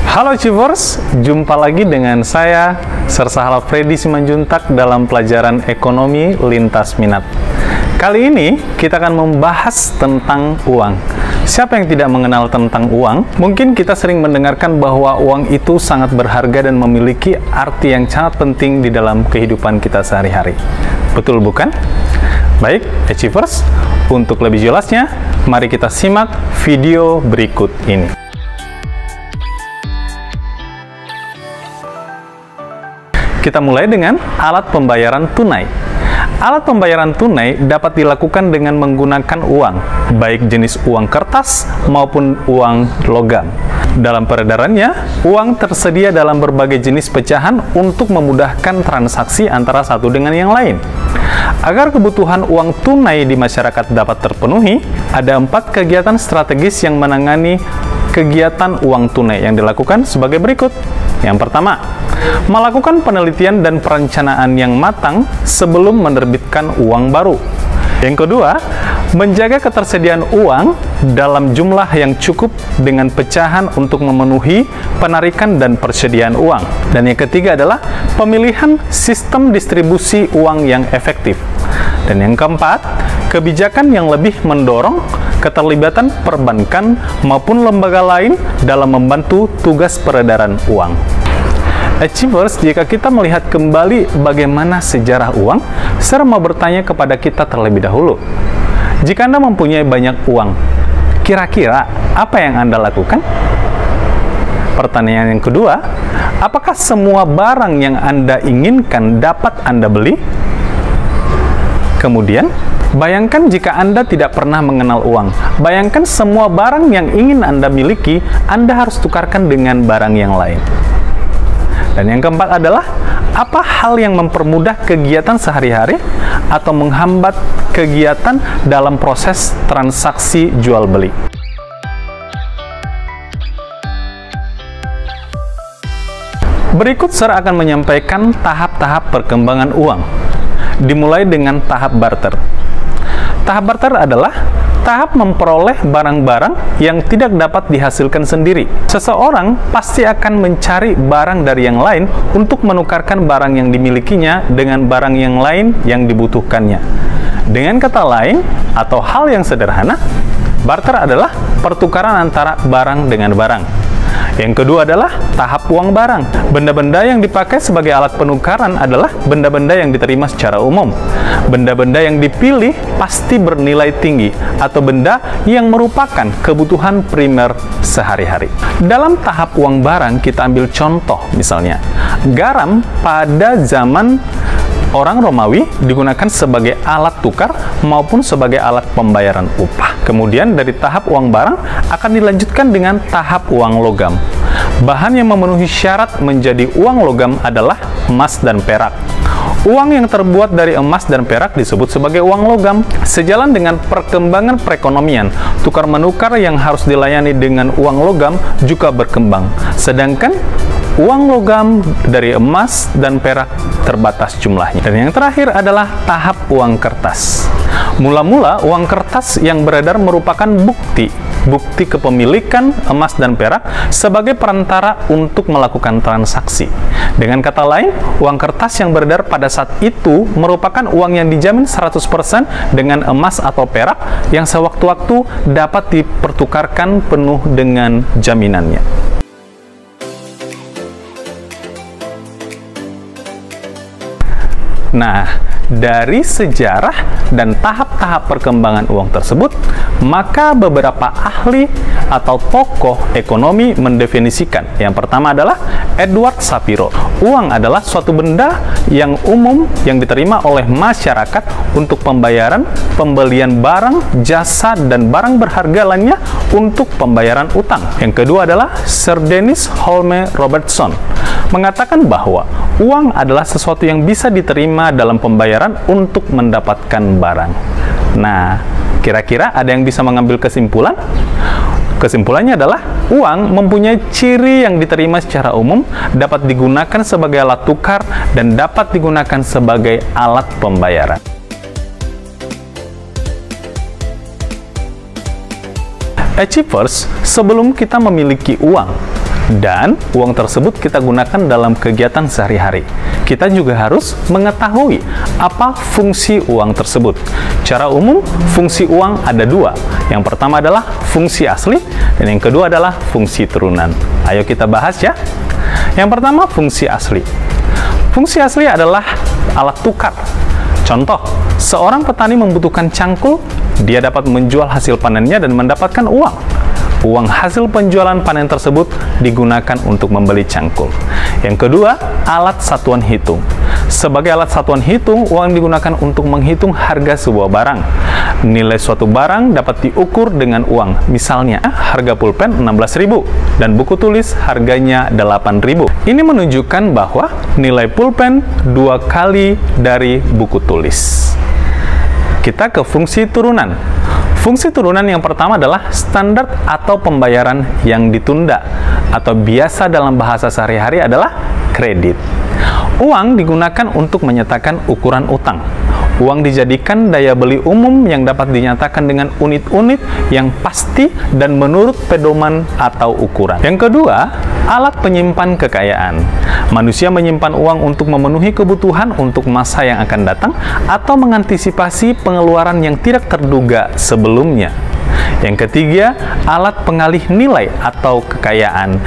Halo Achievers, jumpa lagi dengan saya, Sir Sahala Freddy Simanjuntak dalam pelajaran Ekonomi Lintas Minat. Kali ini kita akan membahas tentang uang. Siapa yang tidak mengenal tentang uang? Mungkin kita sering mendengarkan bahwa uang itu sangat berharga dan memiliki arti yang sangat penting di dalam kehidupan kita sehari-hari. Betul bukan? Baik, Achievers, untuk lebih jelasnya, mari kita simak video berikut ini. Kita mulai dengan alat pembayaran tunai. Alat pembayaran tunai dapat dilakukan dengan menggunakan uang, baik jenis uang kertas maupun uang logam. Dalam peredarannya, uang tersedia dalam berbagai jenis pecahan untuk memudahkan transaksi antara satu dengan yang lain. Agar kebutuhan uang tunai di masyarakat dapat terpenuhi, ada 4 kegiatan strategis yang menangani kegiatan uang tunai yang dilakukan sebagai berikut. Yang pertama, melakukan penelitian dan perencanaan yang matang sebelum menerbitkan uang baru. Yang kedua, menjaga ketersediaan uang dalam jumlah yang cukup dengan pecahan untuk memenuhi penarikan dan persediaan uang. Dan yang ketiga adalah pemilihan sistem distribusi uang yang efektif. Dan yang keempat, kebijakan yang lebih mendorong keterlibatan perbankan maupun lembaga lain dalam membantu tugas peredaran uang. Achievers, jika kita melihat kembali bagaimana sejarah uang, saya mau bertanya kepada kita terlebih dahulu. Jika Anda mempunyai banyak uang, kira-kira apa yang Anda lakukan? Pertanyaan yang kedua, apakah semua barang yang Anda inginkan dapat Anda beli? Kemudian, bayangkan jika Anda tidak pernah mengenal uang. Bayangkan semua barang yang ingin Anda miliki, Anda harus tukarkan dengan barang yang lain. Dan yang keempat adalah, apa hal yang mempermudah kegiatan sehari-hari atau menghambat kegiatan dalam proses transaksi jual-beli? Berikut saya akan menyampaikan tahap-tahap perkembangan uang. Dimulai dengan tahap barter. Tahap barter adalah tahap memperoleh barang-barang yang tidak dapat dihasilkan sendiri. Seseorang pasti akan mencari barang dari yang lain untuk menukarkan barang yang dimilikinya dengan barang yang lain yang dibutuhkannya. Dengan kata lain, atau hal yang sederhana, barter adalah pertukaran antara barang dengan barang. Yang kedua adalah tahap uang barang. Benda-benda yang dipakai sebagai alat penukaran adalah benda-benda yang diterima secara umum. Benda-benda yang dipilih pasti bernilai tinggi atau benda yang merupakan kebutuhan primer sehari-hari. Dalam tahap uang barang, kita ambil contoh misalnya, garam pada zaman orang Romawi digunakan sebagai alat tukar maupun sebagai alat pembayaran upah. Kemudian dari tahap uang barang akan dilanjutkan dengan tahap uang logam. Bahan yang memenuhi syarat menjadi uang logam adalah emas dan perak. Uang yang terbuat dari emas dan perak disebut sebagai uang logam. Sejalan dengan perkembangan perekonomian, tukar-menukar yang harus dilayani dengan uang logam juga berkembang. Sedangkan uang logam dari emas dan perak terbatas jumlahnya. Dan yang terakhir adalah tahap uang kertas. Mula-mula uang kertas yang beredar merupakan bukti kepemilikan emas dan perak sebagai perantara untuk melakukan transaksi. Dengan kata lain, uang kertas yang beredar pada saat itu merupakan uang yang dijamin 100% dengan emas atau perak yang sewaktu-waktu dapat dipertukarkan penuh dengan jaminannya. Nah, dari sejarah dan tahap-tahap perkembangan uang tersebut, maka beberapa ahli atau tokoh ekonomi mendefinisikan. Yang pertama adalah Edward Shapiro. Uang adalah suatu benda yang umum yang diterima oleh masyarakat untuk pembayaran, pembelian barang, jasa, dan barang berharga lainnya untuk pembayaran utang. Yang kedua adalah Sir Dennis Holme Robertson, mengatakan bahwa uang adalah sesuatu yang bisa diterima dalam pembayaran untuk mendapatkan barang. Nah, kira-kira ada yang bisa mengambil kesimpulan? Kesimpulannya adalah uang mempunyai ciri yang diterima secara umum, dapat digunakan sebagai alat tukar, dan dapat digunakan sebagai alat pembayaran. Achievers, sebelum kita memiliki uang, dan uang tersebut kita gunakan dalam kegiatan sehari-hari. Kita juga harus mengetahui apa fungsi uang tersebut. Secara umum, fungsi uang ada dua. Yang pertama adalah fungsi asli, dan yang kedua adalah fungsi turunan. Ayo kita bahas ya. Yang pertama, fungsi asli. Fungsi asli adalah alat tukar. Contoh, seorang petani membutuhkan cangkul, dia dapat menjual hasil panennya dan mendapatkan uang. Uang hasil penjualan panen tersebut digunakan untuk membeli cangkul. Yang kedua, alat satuan hitung. Sebagai alat satuan hitung, uang digunakan untuk menghitung harga sebuah barang. Nilai suatu barang dapat diukur dengan uang. Misalnya, harga pulpen 16.000 dan buku tulis harganya 8.000. Ini menunjukkan bahwa nilai pulpen 2 kali dari buku tulis. Kita ke fungsi turunan. Fungsi turunan yang pertama adalah standar atau pembayaran yang ditunda, atau biasa dalam bahasa sehari-hari adalah kredit. Uang digunakan untuk menyatakan ukuran utang. Uang dijadikan daya beli umum yang dapat dinyatakan dengan unit-unit yang pasti dan menurut pedoman atau ukuran. Yang kedua, alat penyimpan kekayaan. Manusia menyimpan uang untuk memenuhi kebutuhan untuk masa yang akan datang atau mengantisipasi pengeluaran yang tidak terduga sebelumnya. Yang ketiga, alat pengalih nilai atau kekayaan.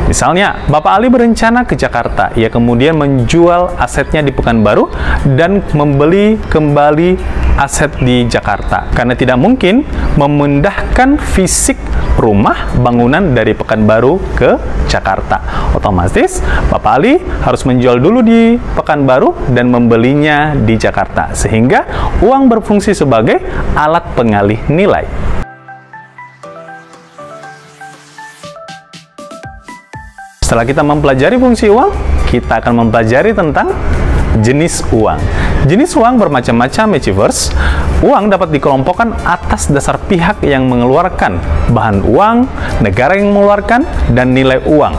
Misalnya, Bapak Ali berencana ke Jakarta. Ia kemudian menjual asetnya di Pekanbaru dan membeli kembali aset di Jakarta. Karena tidak mungkin memindahkan fisik rumah bangunan dari Pekanbaru ke Jakarta. Otomatis, Bapak Ali harus menjual dulu di Pekanbaru dan membelinya di Jakarta. Sehingga uang berfungsi sebagai alat pengalih nilai. Setelah kita mempelajari fungsi uang, kita akan mempelajari tentang jenis uang. Jenis uang bermacam-macam, Achievers. Uang dapat dikelompokkan atas dasar pihak yang mengeluarkan, bahan uang, negara yang mengeluarkan, dan nilai uang.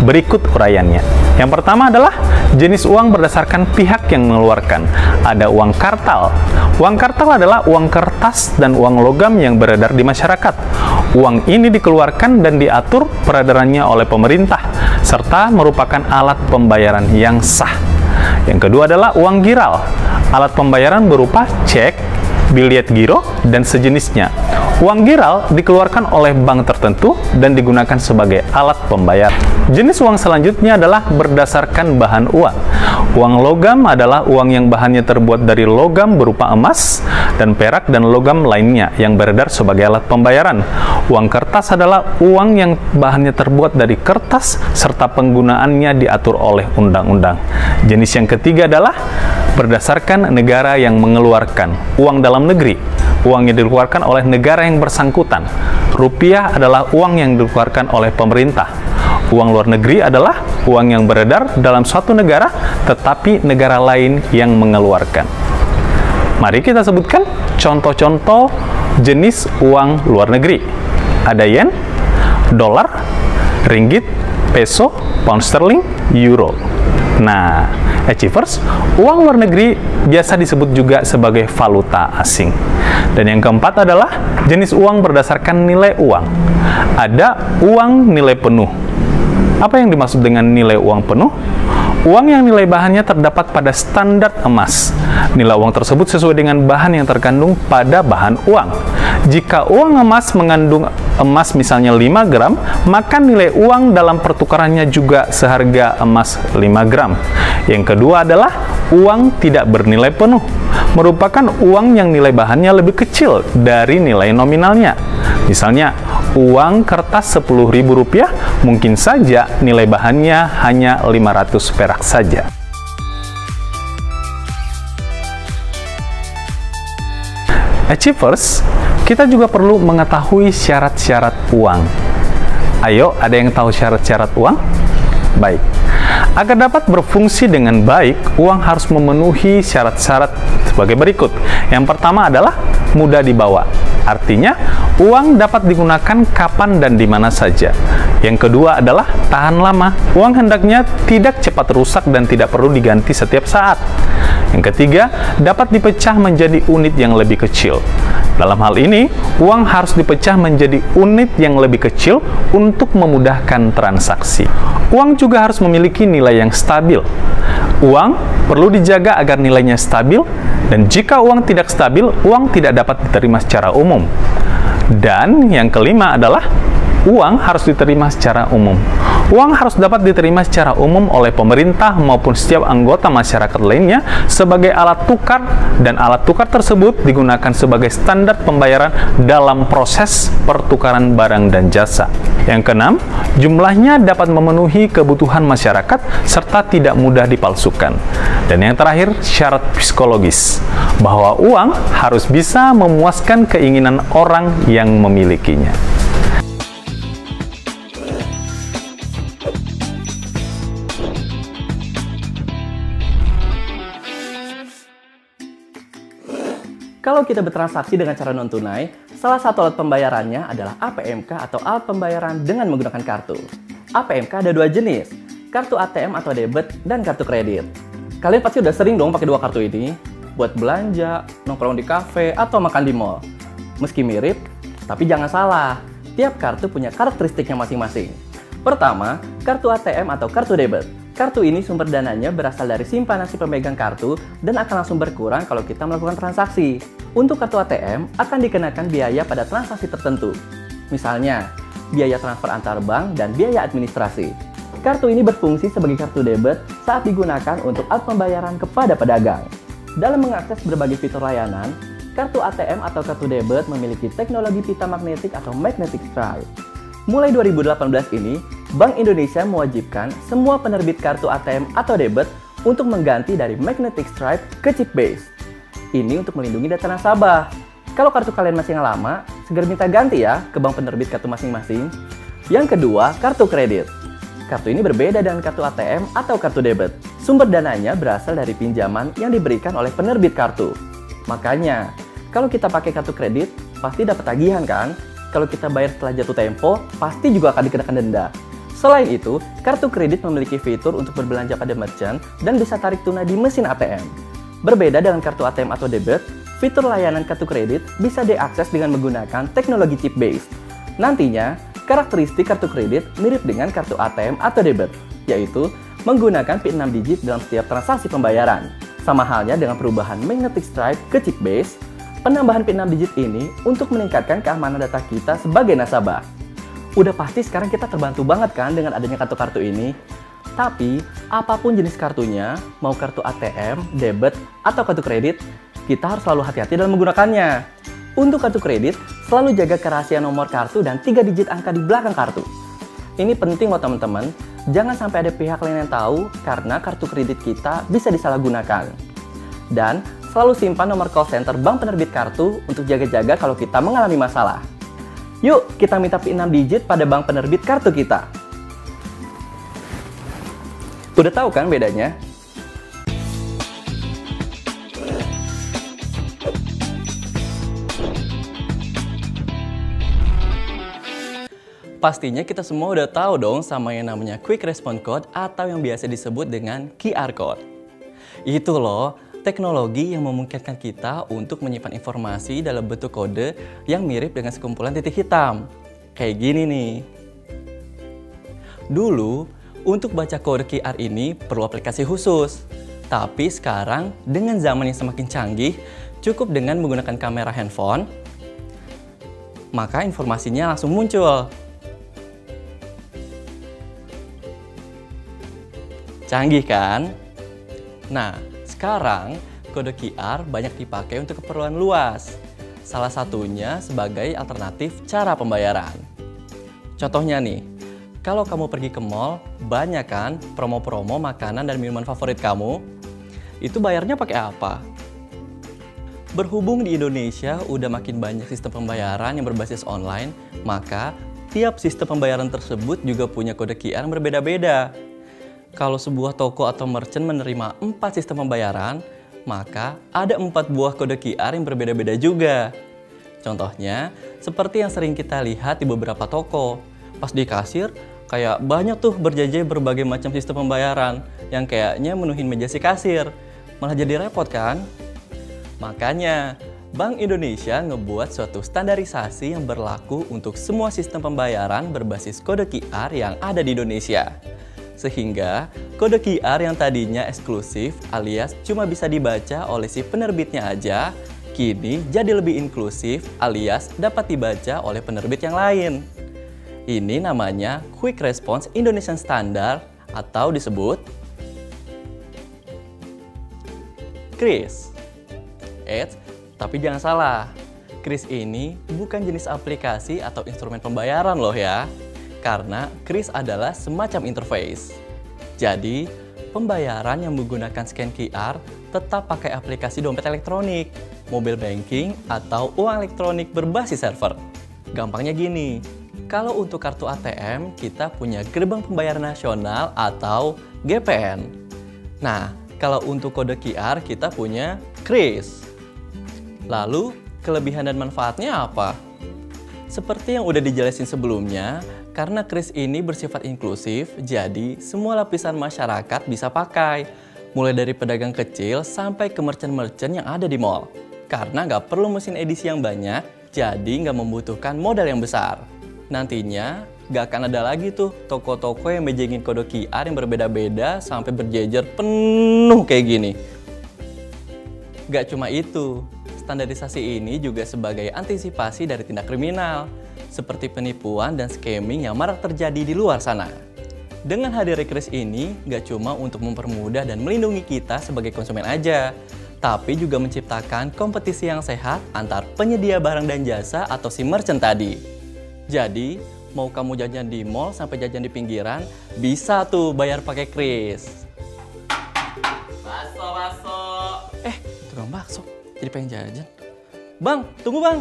Berikut uraiannya. Yang pertama adalah jenis uang berdasarkan pihak yang mengeluarkan. Ada uang kartal. Uang kartal adalah uang kertas dan uang logam yang beredar di masyarakat. Uang ini dikeluarkan dan diatur peredarannya oleh pemerintah, serta merupakan alat pembayaran yang sah. Yang kedua adalah uang giral. Alat pembayaran berupa cek, biliet giro, dan sejenisnya. Uang giral dikeluarkan oleh bank tertentu dan digunakan sebagai alat pembayar. Jenis uang selanjutnya adalah berdasarkan bahan uang. Uang logam adalah uang yang bahannya terbuat dari logam berupa emas dan perak dan logam lainnya yang beredar sebagai alat pembayaran. Uang kertas adalah uang yang bahannya terbuat dari kertas serta penggunaannya diatur oleh undang-undang. Jenis yang ketiga adalah berdasarkan negara yang mengeluarkan. Uang dalam negeri, uang yang dikeluarkan oleh negara yang bersangkutan. Rupiah adalah uang yang dikeluarkan oleh pemerintah. Uang luar negeri adalah uang yang beredar dalam suatu negara, tetapi negara lain yang mengeluarkan. Mari kita sebutkan contoh-contoh jenis uang luar negeri. Ada yen, dolar, ringgit, peso, pound sterling, euro. Nah, Achievers, uang luar negeri biasa disebut juga sebagai valuta asing. Dan yang keempat adalah jenis uang berdasarkan nilai uang. Ada uang nilai penuh. Apa yang dimaksud dengan nilai uang penuh? Uang yang nilai bahannya terdapat pada standar emas. Nilai uang tersebut sesuai dengan bahan yang terkandung pada bahan uang. Jika uang emas mengandung emas misalnya 5 gram, maka nilai uang dalam pertukarannya juga seharga emas 5 gram. Yang kedua adalah uang tidak bernilai penuh. Merupakan uang yang nilai bahannya lebih kecil dari nilai nominalnya. Misalnya, uang kertas Rp10.000 mungkin saja nilai bahannya hanya 500 perak saja. Achievers, kita juga perlu mengetahui syarat-syarat uang. Ayo, ada yang tahu syarat-syarat uang? Baik. Agar dapat berfungsi dengan baik, uang harus memenuhi syarat-syarat sebagai berikut. Yang pertama adalah mudah dibawa. Artinya, uang dapat digunakan kapan dan di mana saja. Yang kedua adalah tahan lama. Uang hendaknya tidak cepat rusak dan tidak perlu diganti setiap saat. Yang ketiga, dapat dipecah menjadi unit yang lebih kecil. Dalam hal ini, uang harus dipecah menjadi unit yang lebih kecil untuk memudahkan transaksi. Uang juga harus memiliki nilai yang stabil. Uang perlu dijaga agar nilainya stabil, dan jika uang tidak stabil, uang tidak dapat diterima secara umum. Dan yang kelima adalah uang harus diterima secara umum. Uang harus dapat diterima secara umum oleh pemerintah maupun setiap anggota masyarakat lainnya sebagai alat tukar, dan alat tukar tersebut digunakan sebagai standar pembayaran dalam proses pertukaran barang dan jasa. Yang keenam, jumlahnya dapat memenuhi kebutuhan masyarakat serta tidak mudah dipalsukan. Dan yang terakhir, syarat psikologis, bahwa uang harus bisa memuaskan keinginan orang yang memilikinya. Kalau kita bertransaksi dengan cara non-tunai, salah satu alat pembayarannya adalah APMK atau alat pembayaran dengan menggunakan kartu. APMK ada dua jenis, kartu ATM atau debit dan kartu kredit. Kalian pasti udah sering dong pakai dua kartu ini buat belanja, nongkrong di kafe, atau makan di mall. Meski mirip, tapi jangan salah, tiap kartu punya karakteristiknya masing-masing. Pertama, kartu ATM atau kartu debit. Kartu ini sumber dananya berasal dari simpanan si pemegang kartu dan akan langsung berkurang kalau kita melakukan transaksi. Untuk kartu ATM, akan dikenakan biaya pada transaksi tertentu. Misalnya, biaya transfer antar bank dan biaya administrasi. Kartu ini berfungsi sebagai kartu debit saat digunakan untuk alat pembayaran kepada pedagang. Dalam mengakses berbagai fitur layanan, kartu ATM atau kartu debit memiliki teknologi pita magnetik atau magnetic stripe. Mulai 2018 ini, Bank Indonesia mewajibkan semua penerbit kartu ATM atau debit untuk mengganti dari magnetic stripe ke chip base. Ini untuk melindungi data nasabah. Kalau kartu kalian masih yang lama, segera minta ganti ya ke bank penerbit kartu masing-masing. Yang kedua, kartu kredit. Kartu ini berbeda dengan kartu ATM atau kartu debit. Sumber dananya berasal dari pinjaman yang diberikan oleh penerbit kartu. Makanya, kalau kita pakai kartu kredit, pasti dapat tagihan kan? Kalau kita bayar setelah jatuh tempo, pasti juga akan dikenakan denda. Selain itu, kartu kredit memiliki fitur untuk berbelanja pada merchant dan bisa tarik tunai di mesin ATM. Berbeda dengan kartu ATM atau debit, fitur layanan kartu kredit bisa diakses dengan menggunakan teknologi chip based. Nantinya, karakteristik kartu kredit mirip dengan kartu ATM atau debit, yaitu menggunakan PIN 6 digit dalam setiap transaksi pembayaran. Sama halnya dengan perubahan magnetic stripe ke chip base, penambahan PIN 6 digit ini untuk meningkatkan keamanan data kita sebagai nasabah. Udah pasti sekarang kita terbantu banget kan dengan adanya kartu-kartu ini. Tapi, apapun jenis kartunya, mau kartu ATM, debit, atau kartu kredit, kita harus selalu hati-hati dalam menggunakannya. Untuk kartu kredit, selalu jaga kerahasiaan nomor kartu dan 3 digit angka di belakang kartu. Ini penting loh teman-teman, jangan sampai ada pihak lain yang tahu karena kartu kredit kita bisa disalahgunakan. Dan, selalu simpan nomor call center bank penerbit kartu untuk jaga-jaga kalau kita mengalami masalah. Yuk, kita minta PIN 6 digit pada bank penerbit kartu kita. Udah tahu kan bedanya? Pastinya kita semua udah tahu dong sama yang namanya Quick Response Code atau yang biasa disebut dengan QR Code. Itu loh, teknologi yang memungkinkan kita untuk menyimpan informasi dalam bentuk kode yang mirip dengan sekumpulan titik hitam. Kayak gini nih. Dulu, untuk baca kode QR ini perlu aplikasi khusus. Tapi sekarang, dengan zaman yang semakin canggih, cukup dengan menggunakan kamera handphone, maka informasinya langsung muncul. Canggih kan? Nah, sekarang kode QR banyak dipakai untuk keperluan luas. Salah satunya sebagai alternatif cara pembayaran. Contohnya nih, kalau kamu pergi ke mall, banyak kan promo-promo makanan dan minuman favorit kamu? Itu bayarnya pakai apa? Berhubung di Indonesia udah makin banyak sistem pembayaran yang berbasis online, maka tiap sistem pembayaran tersebut juga punya kode QR yang berbeda-beda. Kalau sebuah toko atau merchant menerima 4 sistem pembayaran, maka ada 4 buah kode QR yang berbeda-beda juga. Contohnya, seperti yang sering kita lihat di beberapa toko. Pas di kasir, kayak banyak tuh berjejer berbagai macam sistem pembayaran yang kayaknya menuhin meja si kasir. Malah jadi repot kan? Makanya, Bank Indonesia ngebuat suatu standarisasi yang berlaku untuk semua sistem pembayaran berbasis kode QR yang ada di Indonesia. Sehingga, kode QR yang tadinya eksklusif alias cuma bisa dibaca oleh si penerbitnya aja, kini jadi lebih inklusif alias dapat dibaca oleh penerbit yang lain. Ini namanya Quick Response Indonesian Standard atau disebut KRIS. Tapi jangan salah, KRIS ini bukan jenis aplikasi atau instrumen pembayaran loh ya. Karena KRIS adalah semacam interface. Jadi, pembayaran yang menggunakan scan QR tetap pakai aplikasi dompet elektronik, mobile banking, atau uang elektronik berbasis server. Gampangnya gini, kalau untuk kartu ATM, kita punya Gerbang Pembayaran Nasional atau GPN. Nah, kalau untuk kode QR, kita punya KRIS. Lalu, kelebihan dan manfaatnya apa? Seperti yang udah dijelasin sebelumnya, karena KRIS ini bersifat inklusif, jadi semua lapisan masyarakat bisa pakai. Mulai dari pedagang kecil sampai ke merchant-merchant yang ada di mall. Karena nggak perlu mesin edisi yang banyak, jadi nggak membutuhkan modal yang besar. Nantinya, nggak akan ada lagi tuh toko-toko yang mejengin kode QR yang berbeda-beda sampai berjejer penuh kayak gini. Nggak cuma itu, standarisasi ini juga sebagai antisipasi dari tindak kriminal, seperti penipuan dan scamming yang marak terjadi di luar sana. Dengan hadirnya KRIS ini, nggak cuma untuk mempermudah dan melindungi kita sebagai konsumen aja, tapi juga menciptakan kompetisi yang sehat antar penyedia barang dan jasa atau si merchant tadi. Jadi, mau kamu jajan di mall sampai jajan di pinggiran, bisa tuh bayar pakai KRIS. Bakso. Tukang bakso. Jadi pengen jajan. Bang, tunggu bang.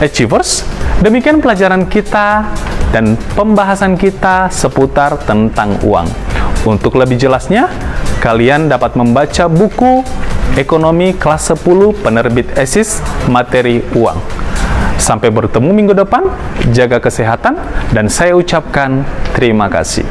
Achievers, demikian pelajaran kita dan pembahasan kita seputar tentang uang. Untuk lebih jelasnya, kalian dapat membaca buku Ekonomi kelas 10 penerbit ESIS materi uang. Sampai bertemu minggu depan, jaga kesehatan, dan saya ucapkan terima kasih.